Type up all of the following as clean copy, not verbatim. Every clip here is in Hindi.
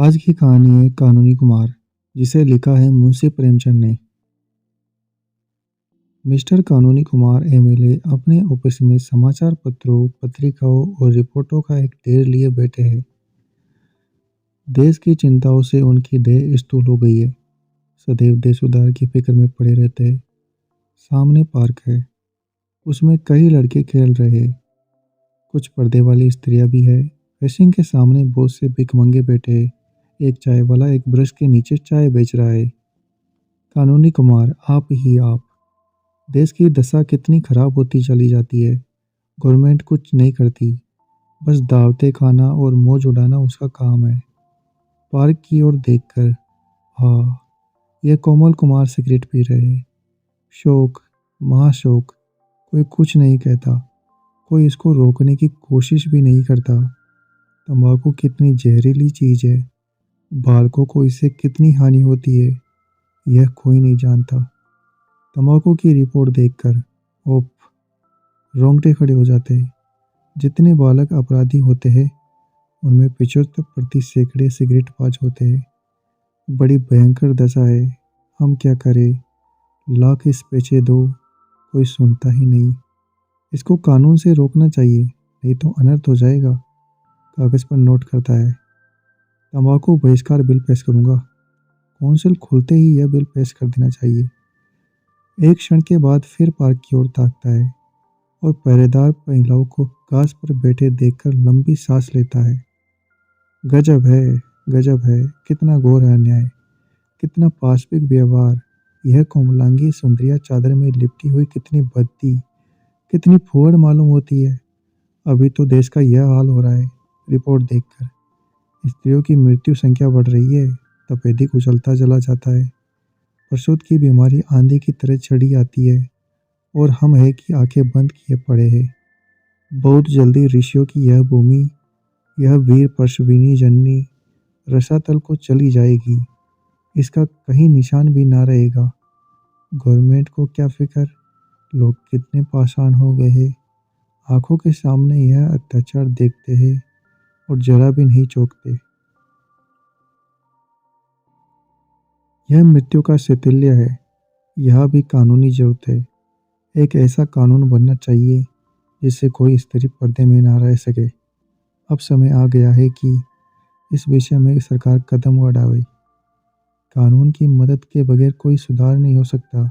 आज की कहानी है कानूनी कुमार, जिसे लिखा है मुंशी प्रेमचंद ने। मिस्टर कानूनी कुमार एमएलए अपने ऑफिस में समाचार पत्रों, पत्रिकाओं और रिपोर्टों का एक ढेर लिए बैठे हैं। देश की चिंताओं से उनकी देह स्थूल हो गई है। सदैव देश सुधार की फिक्र में पड़े रहते हैं। सामने पार्क है, उसमें कई लड़के खेल रहे हैं। कुछ पर्दे वाली स्त्रियां भी है। रेसिंग के सामने बहुत से भिखमंगे बैठे हैं। एक चाय वाला एक ब्रश के नीचे चाय बेच रहा है। कानूनी कुमार, आप ही आप। देश की दशा कितनी खराब होती चली जाती है। गवर्नमेंट कुछ नहीं करती, बस दावतें खाना और मौज उड़ाना उसका काम है। पार्क की ओर देखकर, हाँ, यह कोमल कुमार सिगरेट पी रहे हैं। शौक, महाशौक, कोई कुछ नहीं कहता। कोई इसको रोकने की कोशिश भी नहीं करता। तंबाकू कितनी जहरीली चीज है। बालकों को इससे कितनी हानि होती है, यह कोई नहीं जानता। तंबाकू की रिपोर्ट देखकर ओप, रोंगटे खड़े हो जाते हैं। जितने बालक अपराधी होते हैं, उनमें 75% सैकड़े सिगरेटबाज होते हैं। बड़ी भयंकर दशा है। हम क्या करें? लाख इस पेचे दो, कोई सुनता ही नहीं। इसको कानून से रोकना चाहिए, नहीं तो अनर्थ हो जाएगा। कागज पर नोट करता है। तंबाकू बहिष्कार बिल पेश करूंगा। काउंसिल खुलते ही यह बिल पेश कर देना चाहिए। एक क्षण के बाद फिर पार्क की ओर ताकता है और पहरेदार महिलाओं को घास पर बैठे देखकर लंबी सांस लेता है। गजब है, गजब है। कितना घोर अन्याय, कितना पाशविक व्यवहार। यह कोमलांगी सुंदरिया चादर में लिपटी हुई कितनी भद्दी, कितनी फूहड़ मालूम होती है। अभी तो देश का यह हाल हो रहा है। रिपोर्ट देखकर स्त्रियों की मृत्यु संख्या बढ़ रही है। तपेदिक उछलता चला जाता है। प्रसूत की बीमारी आंधी की तरह चढ़ी आती है और हम है कि आंखें बंद किए पड़े हैं। बहुत जल्दी ऋषियों की यह भूमि, यह वीर परशुविनी जननी रसातल को चली जाएगी। इसका कहीं निशान भी ना रहेगा। गवर्नमेंट को क्या फिक्र, लोग कितने पाषाण हो गए हैं। आंखों के सामने यह अत्याचार देखते हैं और जरा भी नहीं चौंकते। यह मृत्यु का शैथिल्य है। यह भी कानूनी जरूरत है। एक ऐसा कानून बनना चाहिए जिससे कोई स्त्री पर्दे में ना रह सके। अब समय आ गया है कि इस विषय में सरकार कदम बढ़ावे। कानून की मदद के बगैर कोई सुधार नहीं हो सकता,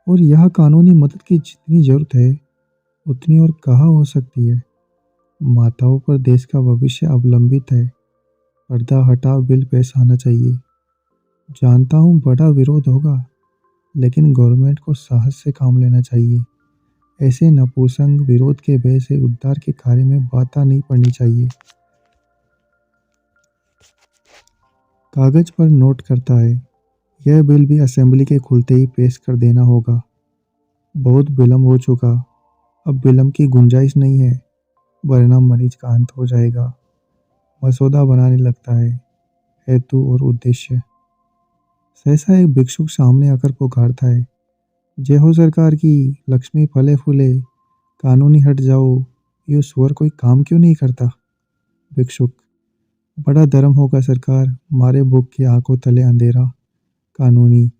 और यह कानूनी मदद की जितनी जरूरत है उतनी और कहाँ हो सकती है। माताओं पर देश का भविष्य अवलंबित है। पर्दा हटाओ बिल पेश आना चाहिए। जानता हूँ बड़ा विरोध होगा, लेकिन गवर्नमेंट को साहस से काम लेना चाहिए। ऐसे नपुंसक विरोध के भय से उद्धार के कार्य में बाधा नहीं पड़नी चाहिए। कागज पर नोट करता है। यह बिल भी असेंबली के खुलते ही पेश कर देना होगा। बहुत विलम्ब हो चुका। अब विलम्ब की गुंजाइश नहीं है, वरना मरीज का अंत हो जाएगा। मसौदा बनाने लगता है। हेतु और उद्देश्य। सहसा एक भिक्षुक सामने आकर पुकारता है, जय हो सरकार की, लक्ष्मी फले फूले, कानूनी हट जाओ। ये सुअर कोई काम क्यों नहीं करता? भिक्षुक, बड़ा धर्म होगा सरकार, मारे भूख की आंखों तले अंधेरा। कानूनी,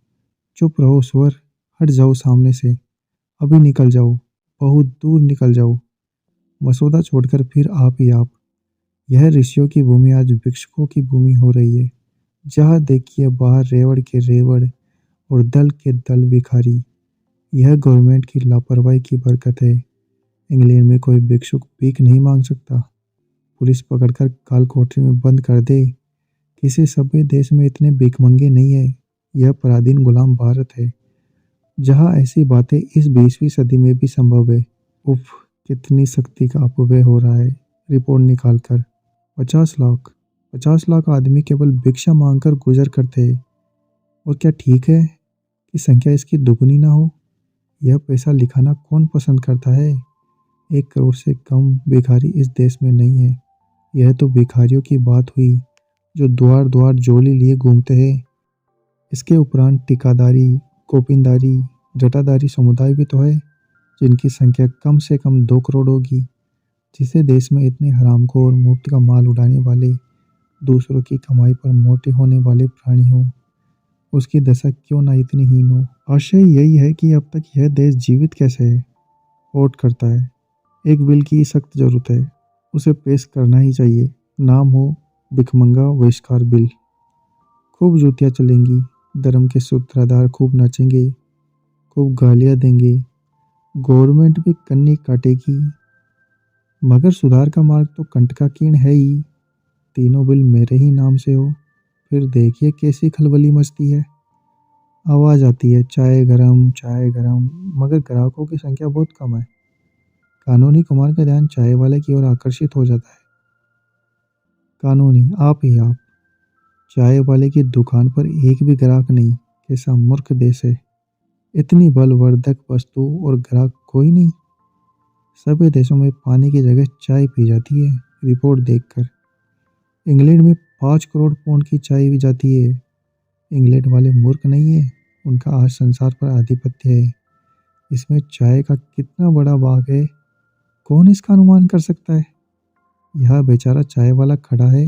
चुप रहो सुअर, हट जाओ सामने से, अभी निकल जाओ, बहुत दूर निकल जाओ। मसौदा छोड़कर फिर आप ही आप। यह ऋषियों की भूमि आज भिक्षुकों की भूमि हो रही है। जहाँ देखिए बाहर रेवड़ के रेवड़ और दल के दल भिखारी। यह गवर्नमेंट की लापरवाही की बरकत है। इंग्लैंड में कोई भिक्षुक भीख नहीं मांग सकता। पुलिस पकड़कर काल कोठरी में बंद कर दे। किसी सभ्य देश में इतने भिखमंगे नहीं है। यह पराधीन गुलाम भारत है, जहाँ ऐसी बातें इस 20वीं सदी में भी संभव है। उफ, कितनी शक्ति का अपव्यय हो रहा है। रिपोर्ट निकालकर 50 लाख आदमी केवल भिक्षा मांगकर गुजर करते हैं। और क्या ठीक है कि संख्या इसकी दुगनी ना हो? यह पैसा लिखाना कौन पसंद करता है? 1 करोड़ से कम भिखारी इस देश में नहीं है। यह तो भिखारियों की बात हुई जो द्वार द्वार झोली लिए घूमते हैं। इसके उपरांत टिकादारी, गोपिनदारी, जटाधारी समुदाय भी तो है, जिनकी संख्या कम से कम 2 करोड़ होगी। जिसे देश में इतने हरामखोर, मुफ्त का माल उड़ाने वाले दूसरों की कमाई पर मोटे होने वाले प्राणी हो, उसकी दशा क्यों ना इतनी हीन हो। आश्चर्य यही है कि अब तक यह देश जीवित कैसे है। वोट करता है, एक बिल की सख्त जरूरत है, उसे पेश करना ही चाहिए। नाम हो भिखमंगा बहिष्कार बिल। खूब जूतियाँ चलेंगी, धर्म के सूत्रधार खूब नाचेंगे, खूब गालियाँ देंगे, गवर्नमेंट भी कन्नी काटेगी, मगर सुधार का मार्ग तो कंटकाकीर्ण है ही। तीनों बिल मेरे ही नाम से हो, फिर देखिए कैसी खलबली मचती है। आवाज़ आती है चाय गरम, मगर ग्राहकों की संख्या बहुत कम है। कानूनी कुमार का ध्यान चाय वाले की ओर आकर्षित हो जाता है। कानूनी आप ही आप, चाय वाले की दुकान पर एक भी ग्राहक नहीं, कैसा मूर्ख देश है। इतनी बलवर्धक वस्तु और ग्राहक कोई नहीं। सभी देशों में पानी की जगह चाय पी जाती है। रिपोर्ट देखकर इंग्लैंड में 5 करोड़ पौंड की चाय भी जाती है। इंग्लैंड वाले मूर्ख नहीं है, उनका आज संसार पर आधिपत्य है। इसमें चाय का कितना बड़ा भाग है, कौन इसका अनुमान कर सकता है। यह बेचारा चाय वाला खड़ा है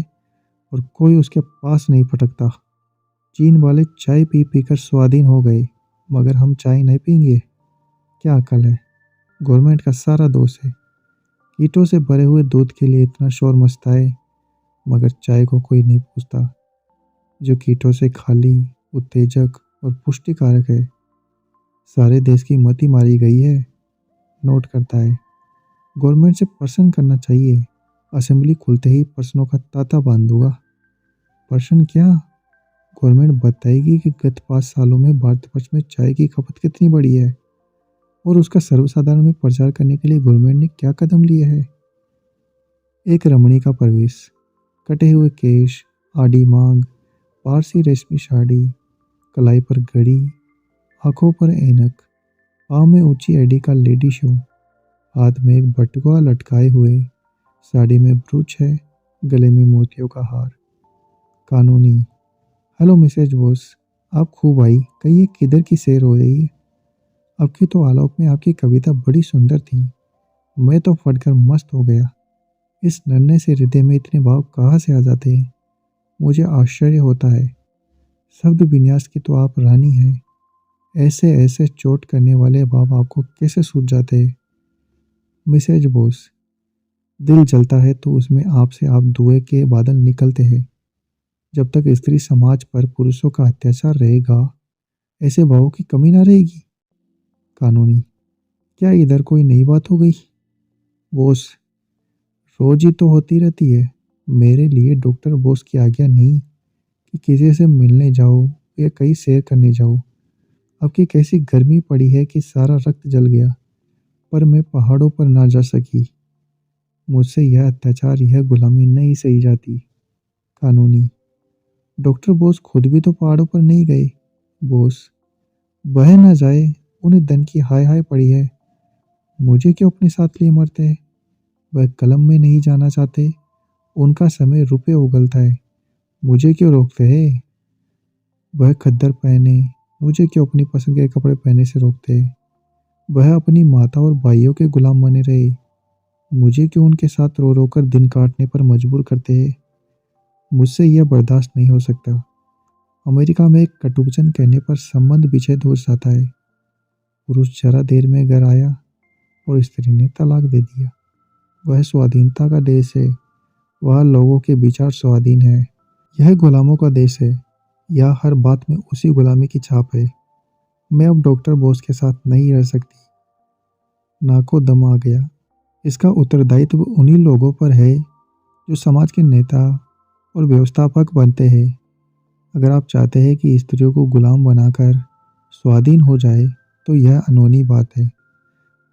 और कोई उसके पास नहीं फटकता। चीन वाले चाय पी पीकर स्वाधीन हो गए, मगर हम चाय नहीं पीएंगे। क्या अकल है। गवर्नमेंट का सारा दोष है। कीटों से भरे हुए दूध के लिए इतना शोर मचता है, मगर चाय को कोई नहीं पूछता, जो कीटों से खाली, उत्तेजक और पुष्टिकारक है। सारे देश की मति मारी गई है। नोट करता है, गवर्नमेंट से प्रश्न करना चाहिए। असेंबली खुलते ही प्रश्नों का तांता बांध दूंगा। प्रश्न क्या, गवर्नमेंट बताएगी कि गत 5 सालों में भारतवर्ष में चाय की खपत कितनी बढ़ी है और उसका सर्वसाधारण में प्रचार करने के लिए गवर्नमेंट ने क्या कदम लिए हैं। एक रमणी का प्रवेश, कटे हुए केश, आड़ी मांग, पारसी रेशमी साड़ी, कलाई पर घड़ी, आंखों पर ऐनक, पाँव में ऊंची एडी का लेडी शू, हाथ में एक बटुआ लटकाए हुए, साड़ी में ब्रूच है, गले में मोतियों का हार। कानूनी, हेलो मिसेज बोस, आप खूब आई, कहिए किधर की सैर हो रही है। अब की तो आलोक में आपकी कविता बड़ी सुंदर थी, मैं तो पढ़कर मस्त हो गया। इस नन्हे से हृदय में इतने भाव कहाँ से आ जाते हैं, मुझे आश्चर्य होता है। शब्द विन्यास की तो आप रानी हैं, ऐसे ऐसे चोट करने वाले भाव आपको कैसे सूझ जाते हैं। मिसेज बोस, दिल जलता है तो उसमें आपसे आप धुएं के बादल निकलते हैं। जब तक स्त्री समाज पर पुरुषों का अत्याचार रहेगा, ऐसे भावों की कमी ना रहेगी। कानूनी, क्या इधर कोई नई बात हो गई। बोस, रोज ही तो होती रहती है। मेरे लिए डॉक्टर बोस की आज्ञा नहीं कि किसी से मिलने जाओ या कहीं सैर करने जाओ। अब की कैसी गर्मी पड़ी है कि सारा रक्त जल गया, पर मैं पहाड़ों पर ना जा सकी। मुझसे यह अत्याचार, यह गुलामी नहीं सही जाती। कानूनी, डॉक्टर बोस खुद भी तो पहाड़ों पर नहीं गए। बोस, बह ना जाए, उन्हें धन की हाय हाय पड़ी है, मुझे क्यों अपने साथ लिए मरते हैं। वह कलम में नहीं जाना चाहते, उनका समय रुपए उगलता है, मुझे क्यों रोकते हैं। वह खद्दर पहने, मुझे क्यों अपनी पसंद के कपड़े पहनने से रोकते हैं। वह अपनी माता और भाइयों के गुलाम बने रहे, मुझे क्यों उनके साथ रो रो कर दिन काटने पर मजबूर करते हैं। मुझसे यह बर्दाश्त नहीं हो सकता। अमेरिका में एक कटुवचन कहने पर संबंध विच्छेद हो जाता है। पुरुष जरा देर में घर आया और स्त्री ने तलाक दे दिया। वह स्वाधीनता का देश है, वह लोगों के विचार स्वाधीन है। यह गुलामों का देश है, यह हर बात में उसी गुलामी की छाप है। मैं अब डॉक्टर बोस के साथ नहीं रह सकती। नाको दम आ गया। इसका उत्तरदायित्व उन्हीं लोगों पर है जो समाज के नेता और व्यवस्थापक बनते हैं। अगर आप चाहते हैं कि स्त्रियों को गुलाम बनाकर स्वाधीन हो जाए, तो यह अनहोनी बात है।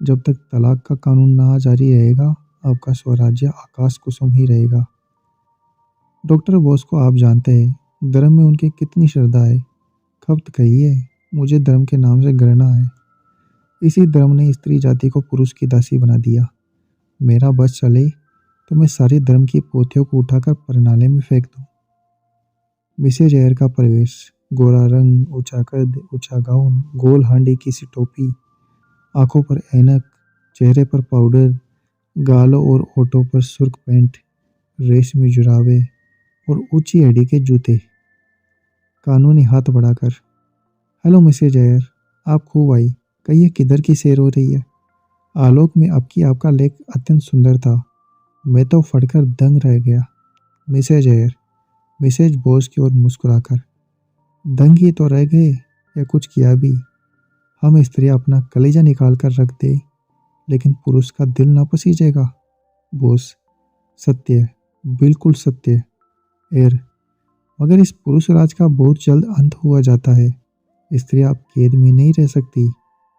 जब तक तलाक का कानून ना जारी रहेगा, आपका स्वराज्य आकाश कुसुम ही रहेगा। डॉक्टर बोस को आप जानते हैं, धर्म में उनकी कितनी श्रद्धा है। खप्त कहिए, मुझे धर्म के नाम से घृणा है। इसी धर्म ने स्त्री जाति को पुरुष की दासी बना दिया। मेरा बस चले तो मैं सारी धर्म की पोथियों को उठाकर परनाले में फेंक दूं। मिसेज एयर का प्रवेश, गोरा रंग, ऊंचा कद, ऊंचा गाउन, गोल हांडी की सी टोपी, आंखों पर ऐनक, चेहरे पर पाउडर, गालों और होठों पर सुर्ख पेंट, रेशमी जुराबे, और ऊंची एड़ी के जूते। कानूनी हाथ बढ़ाकर, हेलो मिसेज एयर, आप खूब आई। कहिए किधर की सैर हो रही है? आलोक में आपका लेख अत्यंत सुंदर था। मैं तो फटकर दंग रह गया। मिसेज एयर, मिसेज बोस की ओर मुस्कुराकर, दंग ही तो रह गए या कुछ किया भी? हम स्त्रियां अपना कलेजा निकाल कर रख दे, लेकिन पुरुष का दिल ना पसीजेगा। बोस, सत्य, बिल्कुल सत्य। एयर, मगर इस पुरुष राज का बहुत जल्द अंत हुआ जाता है। स्त्रियां अब कैद में नहीं रह सकती।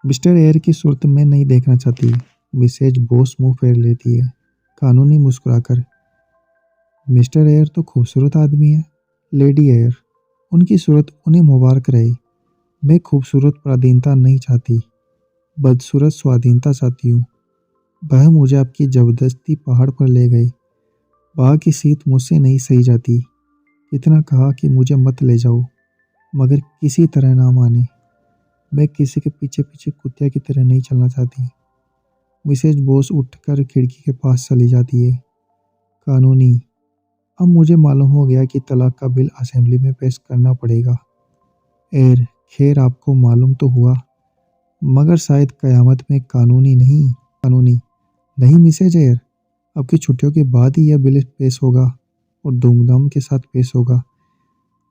मिस्टर एयर की सूरत में नहीं देखना चाहती। मिसेज बोस मुंह फेर लेती है, कानूनी मुस्कुराकर। मिस्टर एयर तो खूबसूरत आदमी है। लेडी एयर, उनकी सूरत उन्हें मुबारक रहे। मैं खूबसूरत पराधीनता नहीं चाहती, बदसूरत स्वाधीनता चाहती हूँ। वह मुझे आपकी जबरदस्ती पहाड़ पर ले गए। वहाँ की शीत मुझसे नहीं सही जाती। इतना कहा कि मुझे मत ले जाओ, मगर किसी तरह ना माने। मैं किसी के पीछे पीछे कुत्ते की तरह नहीं चलना चाहती। मिसेज बोस उठकर खिड़की के पास चली जाती है। कानूनी, अब मुझे मालूम हो गया कि तलाक का बिल असेंबली में पेश करना पड़ेगा। एयर, खैर आपको मालूम तो हुआ, मगर शायद कयामत में कानूनी नहीं। कानूनी, नहीं मिसेज एयर, आपकी छुट्टियों के बाद ही यह बिल पेश होगा और धूमधाम के साथ पेश होगा।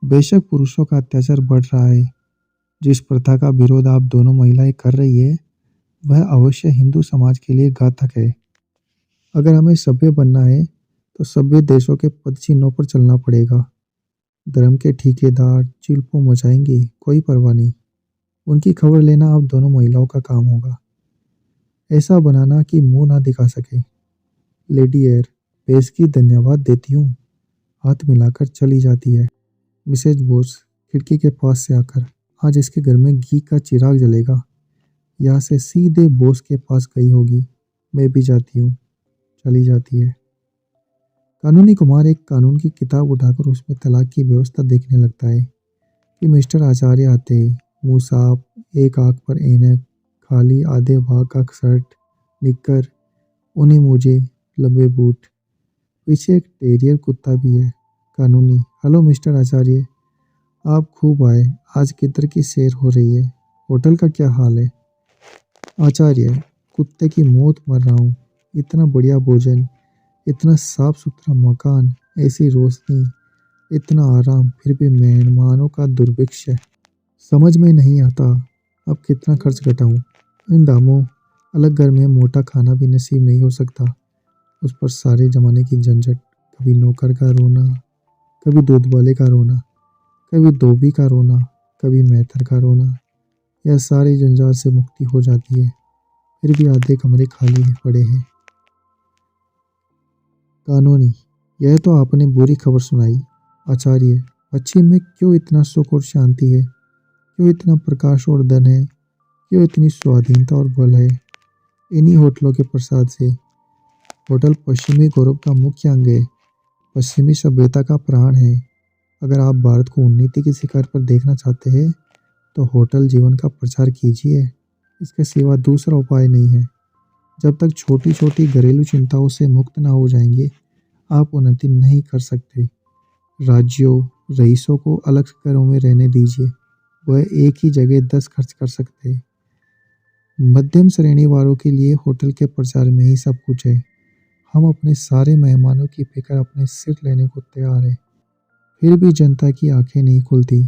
बेशक पुरुषों का अत्याचार बढ़ रहा है। जिस प्रथा का विरोध आप दोनों महिलाएं कर रही है, वह अवश्य हिंदू समाज के लिए घातक है। अगर हमें सभ्य बनना है तो सभ्य देशों के पदचिन्हों पर चलना पड़ेगा। धर्म के ठेकेदार चिल्पों मचाएंगे, कोई परवाह नहीं। उनकी खबर लेना आप दोनों महिलाओं का काम होगा। ऐसा बनाना कि मुंह ना दिखा सके। लेडी एयर, बेस की धन्यवाद देती हूँ। हाथ मिलाकर चली जाती है। मिसेज बोस खिड़की के पास से आकर, आज इसके घर में घी का चिराग जलेगा। यहाँ से सीधे बोस के पास गई होगी। मैं भी जाती हूँ। चली जाती है। कानूनी कुमार एक कानून की किताब उठाकर उसमें तलाक की व्यवस्था देखने लगता है कि मिस्टर आचार्य आते हैं। मुंह साफ, एक आंख पर ऐनक, खाली आधे भाग का शर्ट, निक्कर, उन्हें मुझे लंबे बूट। पीछे एक टेरियर कुत्ता भी है। कानूनी, हेलो मिस्टर आचार्य, आप खूब आए। आज किधर की सैर हो रही है? होटल का क्या हाल है? आचार्य, कुत्ते की मौत मर रहा हूँ। इतना बढ़िया भोजन, इतना साफ सुथरा मकान, ऐसी रोशनी, इतना आराम, फिर भी मेहमानों का दुर्भिक्ष है। समझ में नहीं आता अब कितना खर्च घटाऊं। इन दामों, अलग घर में मोटा खाना भी नसीब नहीं हो सकता। उस पर सारे जमाने की झंझट, कभी नौकर का रोना, कभी दूध वाले का रोना, कभी धोबी का रोना, कभी मेहतर का रोना। यह सारी जंजाल से मुक्ति हो जाती है, फिर भी आधे कमरे खाली ही पड़े हैं। कानूनी, यह तो आपने बुरी खबर सुनाई। आचार्य, पश्चिम में क्यों इतना सुख और शांति है? क्यों इतना प्रकाश और धन है? क्यों इतनी स्वाधीनता और बल है? इन्हीं होटलों के प्रसाद से। होटल पश्चिमी गौरव का मुख्य अंग है, पश्चिमी सभ्यता का प्राण है। अगर आप भारत को उन्नति के शिखर पर देखना चाहते हैं तो होटल जीवन का प्रचार कीजिए। इसके सिवा दूसरा उपाय नहीं है। जब तक छोटी छोटी घरेलू चिंताओं से मुक्त ना हो जाएंगे, आप उन्नति नहीं कर सकते। राज्यों, रईसों को अलग घरों में रहने दीजिए। वह एक ही जगह 10 खर्च कर सकते हैं। मध्यम श्रेणी वालों के लिए होटल के प्रचार में ही सब कुछ है। हम अपने सारे मेहमानों की फिक्र अपने सिर लेने को तैयार है। फिर भी जनता की आंखें नहीं खुलती।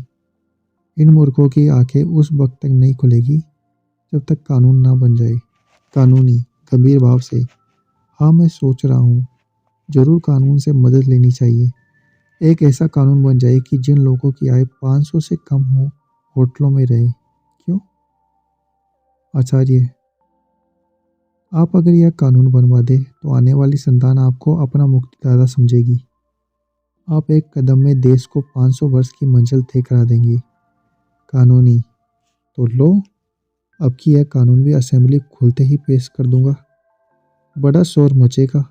इन मूर्खों की आंखें उस वक्त तक नहीं खुलेगी जब तक कानून ना बन जाए। कानूनी, गंभीर भाव से, हाँ मैं सोच रहा हूँ, जरूर कानून से मदद लेनी चाहिए। एक ऐसा कानून बन जाए कि जिन लोगों की आय 500 से कम हो, होटलों में रहे। क्यों? आचार्य, आप अगर यह कानून बनवा दे तो आने वाली संतान आपको अपना मुक्तिदाता समझेगी। आप एक कदम में देश को 500 वर्ष की मंजिल तय करा देंगे। कानूनी, तो लो, अब की यह कानून भी असेंबली खुलते ही पेश कर दूंगा। बड़ा शोर मचेगा,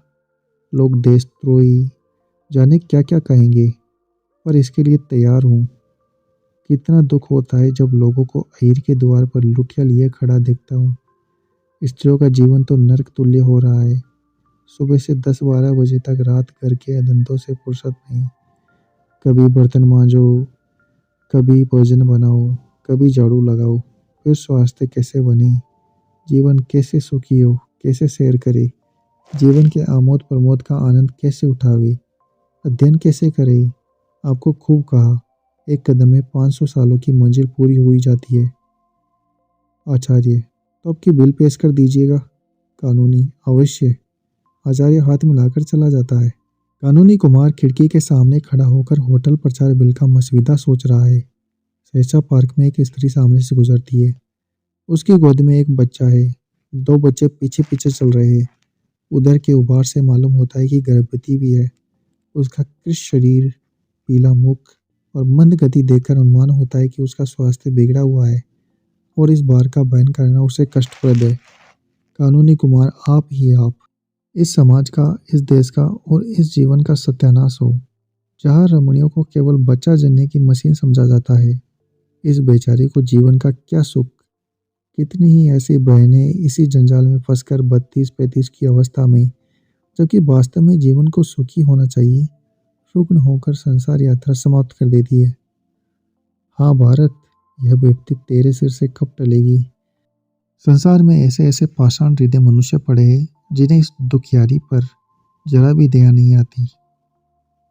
लोग देशद्रोही जाने क्या क्या कहेंगे, पर इसके लिए तैयार हूँ। कितना दुख होता है जब लोगों को अहीर के द्वार पर लुटिया लिए खड़ा देखता हूँ। स्त्रियों का जीवन तो नरक तुल्य हो रहा है। सुबह से 10-12 बजे तक रात घर के धंधों से फुर्सत नहीं। कभी बर्तन मांजो, कभी भोजन बनाओ, कभी झाड़ू लगाओ। फिर स्वास्थ्य कैसे बने, जीवन कैसे सुखी हो, कैसे सैर करे, जीवन के आमोद प्रमोद का आनंद कैसे उठावे, अध्ययन कैसे करे। आपको खूब कहा, एक कदम में 500 सालों की मंजिल पूरी हुई जाती है। आचार्य, तो आपकी बिल पेश कर दीजिएगा। कानूनी, अवश्य। आचार्य हाथ मिलाकर चला जाता है। कानूनी कुमार खिड़की के सामने खड़ा होकर होटल प्रचार बिल का मसविदा सोच रहा है। सहसा पार्क में एक स्त्री सामने से गुजरती है। उसकी गोद में एक बच्चा है। दो बच्चे पीछे पीछे चल रहे हैं। उधर के उभार से मालूम होता है कि गर्भवती भी है। उसका कृश शरीर, पीला मुख और मंद गति देखकर अनुमान होता है कि उसका स्वास्थ्य बिगड़ा हुआ है और इस बार का बहन करना उसे कष्टप्रद है। कानूनी कुमार, आप ही आप इस समाज का, इस देश का और इस जीवन का सत्यानाश हो। जहाँ रमणियों को केवल बच्चा जनने की मशीन समझा जाता है, इस बेचारी को जीवन का क्या सुख। कितनी ही ऐसी बहनें इसी जंजाल में फंसकर 32-35 की अवस्था में, जबकि वास्तव में जीवन को सुखी होना चाहिए, रुग्ण होकर संसार यात्रा समाप्त कर देती है। हाँ भारत, यह विपत्ति तेरे सिर से कब टलेगी। संसार में ऐसे ऐसे पाषाण हृदय मनुष्य पड़े हैं जिन्हें इस दुखियारी पर जरा भी दया नहीं आती।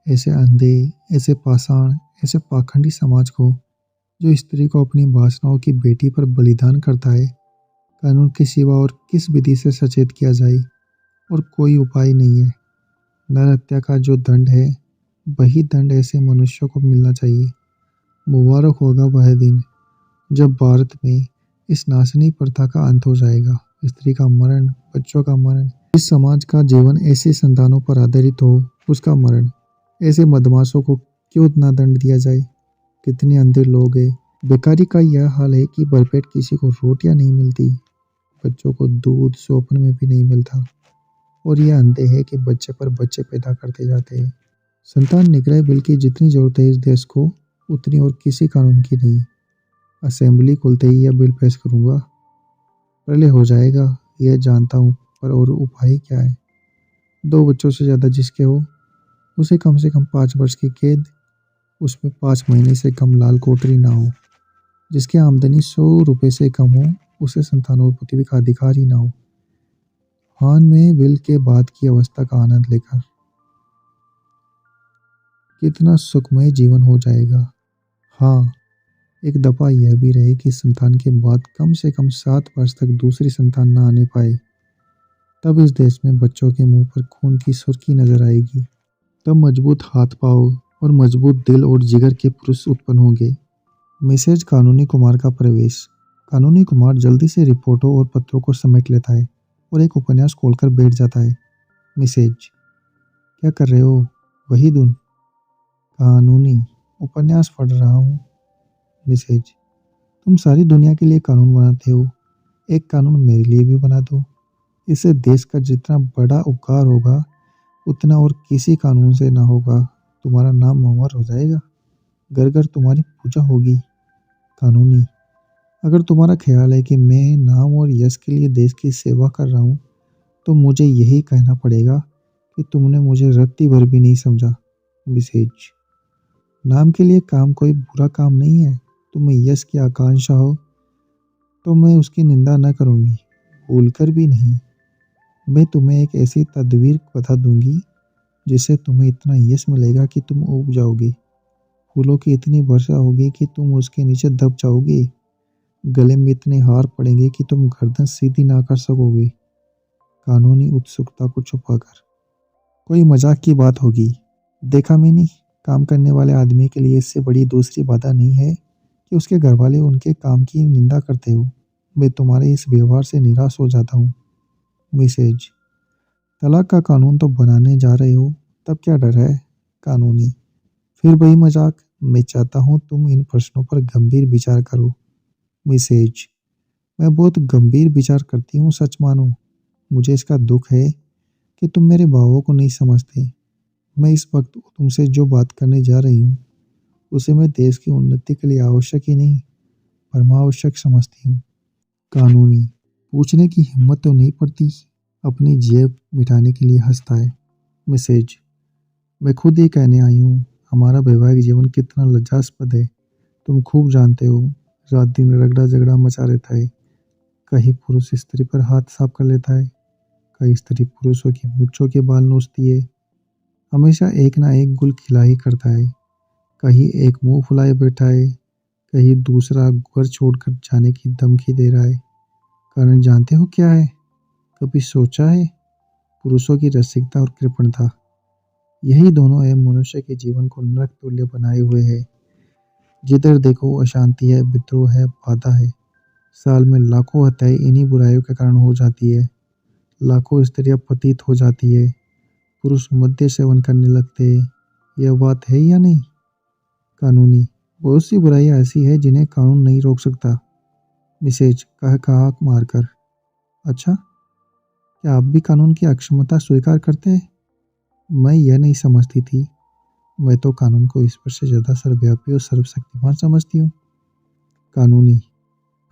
ऐसे अंधे, ऐसे पाषाण, ऐसे पाखंडी समाज को, जो स्त्री को अपनी वासनाओं की बेटी पर बलिदान करता है, कानून के सिवा और किस विधि से सचेत किया जाए, और कोई उपाय नहीं है। नर हत्या का जो दंड है, वही दंड ऐसे मनुष्यों को मिलना चाहिए। मुबारक होगा वह दिन जब भारत में इस नाशनी प्रथा का अंत हो जाएगा। स्त्री का मरण, बच्चों का मरण, इस समाज का जीवन ऐसे संतानों पर आधारित हो, उसका मरण। ऐसे मदमाशों को क्यों ना दंड दिया जाए। कितने अंधे लोग हैं। बेकारी का यह हाल है कि भरपेट किसी को रोटियां नहीं मिलती, बच्चों को दूध सोपन में भी नहीं मिलता, और ये अंधे हैं कि बच्चे पर बच्चे पैदा करते जाते हैं। संतान निग्रह बिल की जितनी जरूरत है इस देश को, उतनी और किसी कानून की नहीं। असेंबली खुलते ही यह बिल पेश करूंगा। पहले हो जाएगा, यह जानता हूँ, पर और उपाय क्या है। 2 बच्चों से ज़्यादा जिसके हो, उसे कम से कम 5 वर्ष की कैद, उसमें 5 महीने से कम लाल कोठरी ना हो। जिसकी आमदनी 100 रुपये से कम हो, उसे संतानोत्पत्ति का अधिकार ही ना हो। हान में बिल के बाद की अवस्था का आनंद लेकर कितना सुखमय जीवन हो जाएगा। हाँ, एक दफा यह भी रहे कि संतान के बाद कम से कम 7 वर्ष तक दूसरी संतान न आने पाए। तब इस देश में बच्चों के मुंह पर खून की सुर्खी नजर आएगी। तब मजबूत हाथ पांव और मजबूत दिल और जिगर के पुरुष उत्पन्न होंगे। मिसेज कानूनी कुमार का प्रवेश। कानूनी कुमार जल्दी से रिपोर्टों और पत्रों को समेट लेता है और एक उपन्यास खोलकर बैठ जाता है। मिसेज, क्या कर रहे हो। वही धुन। कानूनी, उपन्यास पढ़ रहा हूँ। मिसेज, तुम सारी दुनिया के लिए कानून बनाते हो, एक कानून मेरे लिए भी बना दो। इससे देश का जितना बड़ा उपकार होगा, उतना और किसी कानून से ना होगा। तुम्हारा नाम अमर हो जाएगा, घर घर तुम्हारी पूजा होगी। कानूनी, अगर तुम्हारा ख्याल है कि मैं नाम और यश के लिए देश की सेवा कर रहा हूँ, तो मुझे यही कहना पड़ेगा कि तुमने मुझे रत्ती भर भी नहीं समझा। मिसेज, नाम के लिए काम कोई बुरा काम नहीं है। तुम्हें यश की आकांक्षा हो तो मैं उसकी निंदा न करूँगी, भूलकर भी नहीं। मैं तुम्हें एक ऐसी तदबीर बता दूंगी जिससे तुम्हें इतना यश मिलेगा कि तुम उब जाओगे। फूलों की इतनी वर्षा होगी कि तुम उसके नीचे दब जाओगे। गले में इतने हार पड़ेंगे कि तुम गर्दन सीधी ना कर सकोगे। कानूनी उत्सुकता को छुपाकर, कोई मजाक की बात होगी। देखा मैंने, काम करने वाले आदमी के लिए इससे बड़ी दूसरी बाधा नहीं है कि उसके घर वाले उनके काम की निंदा करते हो। मैं तुम्हारे इस व्यवहार से निराश हो जाता हूँ। मिसेज, तलाक का कानून तो बनाने जा रहे हो, तब क्या डर है। कानूनी, फिर वही मजाक। मैं चाहता हूँ तुम इन प्रश्नों पर गंभीर विचार करो। मिसेज, मैं बहुत गंभीर विचार करती हूँ, सच मानो। मुझे इसका दुख है कि तुम मेरे भावों को नहीं समझते। मैं इस वक्त तुमसे जो बात करने जा रही हूँ, उसे मैं देश की उन्नति के लिए आवश्यक ही नहीं, परमावश्यक समझती हूँ। कानूनी, पूछने की हिम्मत तो नहीं पड़ती। अपनी जेब मिटाने के लिए हंसता है। मिसेज, मैं खुद ही कहने आई हूँ, हमारा वैवाहिक जीवन कितना लज्जास्पद है। तुम खूब जानते हो, रात दिन रगड़ा झगड़ा मचा रहता है। कहीं पुरुष स्त्री पर हाथ साफ कर लेता है, कहीं स्त्री पुरुषों की मूंछों के बाल नोचती है। हमेशा एक ना एक गुल खिला ही करता है। कहीं एक मुंह फुलाए बैठा है, कहीं दूसरा घर छोड़कर जाने की धमकी दे रहा है। कारण जानते हो क्या है? कभी सोचा है? पुरुषों की रसिकता और कृपणता, यही दोनों है मनुष्य के जीवन को नरक तुल्य बनाए हुए है। जिधर देखो अशांति है, विद्रोह है, बाधा है। साल में लाखों हत्याएं इन्हीं बुराइयों के कारण हो जाती है। लाखों स्त्रियां पतित हो जाती है, पुरुष मद्य सेवन करने लगते हैं। यह बात है या नहीं? कानूनी बहुत सी बुराइयां ऐसी है जिन्हें कानून नहीं रोक सकता। मिसेज कहा मारकर। अच्छा, क्या आप भी कानून की अक्षमता स्वीकार करते हैं? मैं यह नहीं समझती थी। मैं तो कानून को ईश्वर से ज़्यादा सर्वव्यापी और सर्वशक्तिमान समझती हूँ। कानूनी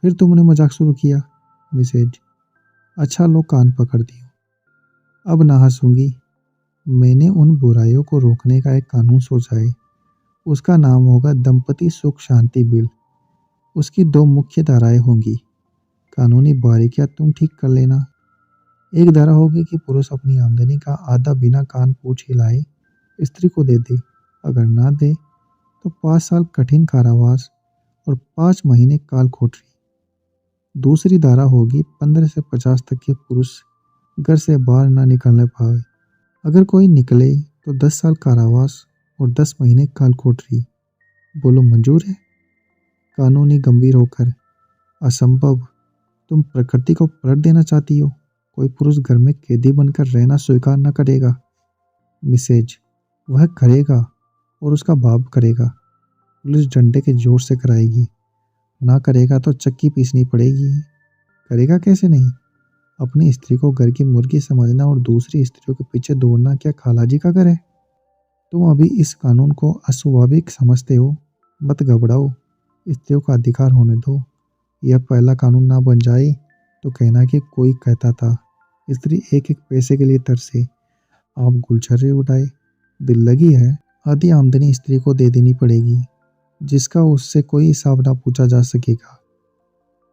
फिर तुमने मजाक शुरू किया। मिसेज अच्छा लो, कान पकड़ती हूँ। अब ना हंसूंगी। मैंने उन बुराइयों को रोकने का एक कानून सोचा है। उसका नाम होगा दंपति सुख शांति बिल। उसकी दो मुख्य धाराएं होंगी। कानूनी बारीकियां तुम ठीक कर लेना। एक धारा होगी कि पुरुष अपनी आमदनी का आधा बिना कान पूछ हिलाए स्त्री को दे दे। अगर ना दे तो 5 साल कठिन कारावास और 5 महीने काल कोठरी। दूसरी धारा होगी 15 से 50 तक के पुरुष घर से बाहर ना निकलने पाए। अगर कोई निकले तो 10 साल कारावास और 10 महीने काल कोठरी। बोलो मंजूर है? कानूनी गंभीर होकर। असंभव। तुम प्रकृति को पलट देना चाहती हो। कोई पुरुष घर में कैदी बनकर रहना स्वीकार न करेगा। मिसेज वह करेगा, और उसका बाप करेगा। पुलिस डंडे के जोर से कराएगी। ना करेगा तो चक्की पीसनी पड़ेगी। करेगा कैसे नहीं? अपनी स्त्री को घर की मुर्गी समझना और दूसरी स्त्रियों के पीछे दौड़ना क्या खालाजी का घर है? तुम अभी इस कानून को अस्वाभाविक समझते हो। मत घबराओ, स्त्रियों का अधिकार होने दो। यह पहला कानून ना बन जाए तो कहना कि कोई कहता था स्त्री एक एक पैसे के लिए तरसे। आप गुलछर्रे उड़ाए। दिल लगी है, आधी आमदनी स्त्री को दे देनी पड़ेगी, जिसका उससे कोई हिसाब ना पूछा जा सकेगा।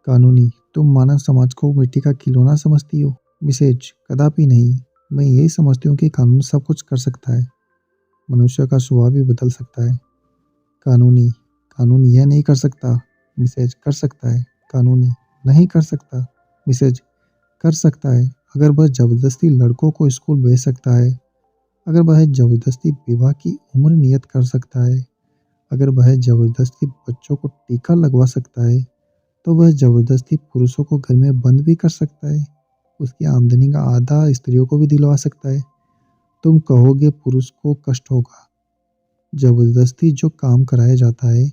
कानूनी तुम मानव समाज को मिट्टी का खिलौना समझती हो। मिसेज कदापि नहीं। मैं यही समझती हूँ कि कानून सब कुछ कर सकता है, मनुष्य का स्वभाव भी बदल सकता है। कानूनी कानून यह नहीं कर सकता। मिसेज कर सकता है। कानूनी नहीं कर सकता। मिसेज कर सकता है। अगर वह जबरदस्ती लड़कों को स्कूल भेज सकता है, अगर वह जबरदस्ती विवाह की उम्र नियत कर सकता है, अगर वह जबरदस्ती बच्चों को टीका लगवा सकता है, तो वह जबरदस्ती पुरुषों को घर में बंद भी कर सकता है। उसकी आमदनी का आधा स्त्रियों को भी दिलवा सकता है। तुम कहोगे पुरुष को कष्ट होगा। जबरदस्ती जो काम कराया जाता है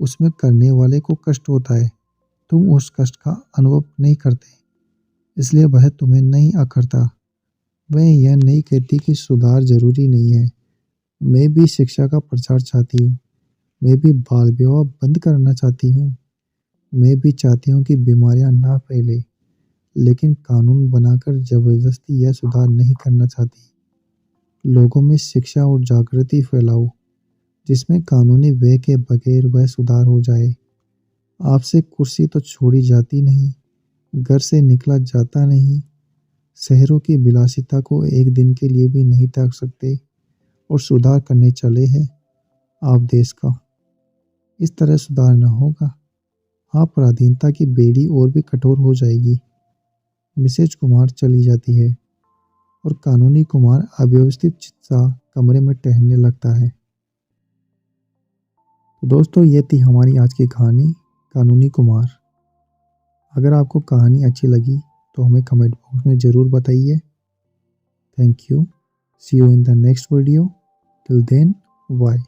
उसमें करने वाले को कष्ट होता है। तुम उस कष्ट का अनुभव नहीं करते, इसलिए वह तुम्हें नहीं अखरता। मैं यह नहीं कहती कि सुधार जरूरी नहीं है। मैं भी शिक्षा का प्रचार चाहती हूँ। मैं भी बाल विवाह बंद करना चाहती हूँ। मैं भी चाहती हूँ कि बीमारियाँ ना फैले, लेकिन कानून बनाकर जबरदस्ती यह सुधार नहीं करना चाहती। लोगों में शिक्षा और जागृति फैलाओ, जिसमें कानूनी व्यय के बगैर वह सुधार हो जाए। आपसे कुर्सी तो छोड़ी जाती नहीं, घर से निकला जाता नहीं। शहरों की विलासिता को एक दिन के लिए भी नहीं त्याग सकते और सुधार करने चले हैं आप देश का। इस तरह सुधार न होगा। हाँ, पराधीनता की बेड़ी और भी कठोर हो जाएगी। मिसेज कुमार चली जाती है और कानूनी कुमार अव्यवस्थित सा कमरे में टहलने लगता है। तो दोस्तों, ये थी हमारी आज की कहानी कानूनी कुमार। अगर आपको कहानी अच्छी लगी तो हमें कमेंट बॉक्स में ज़रूर बताइए। Thank you. See you in the next video. Till then, bye.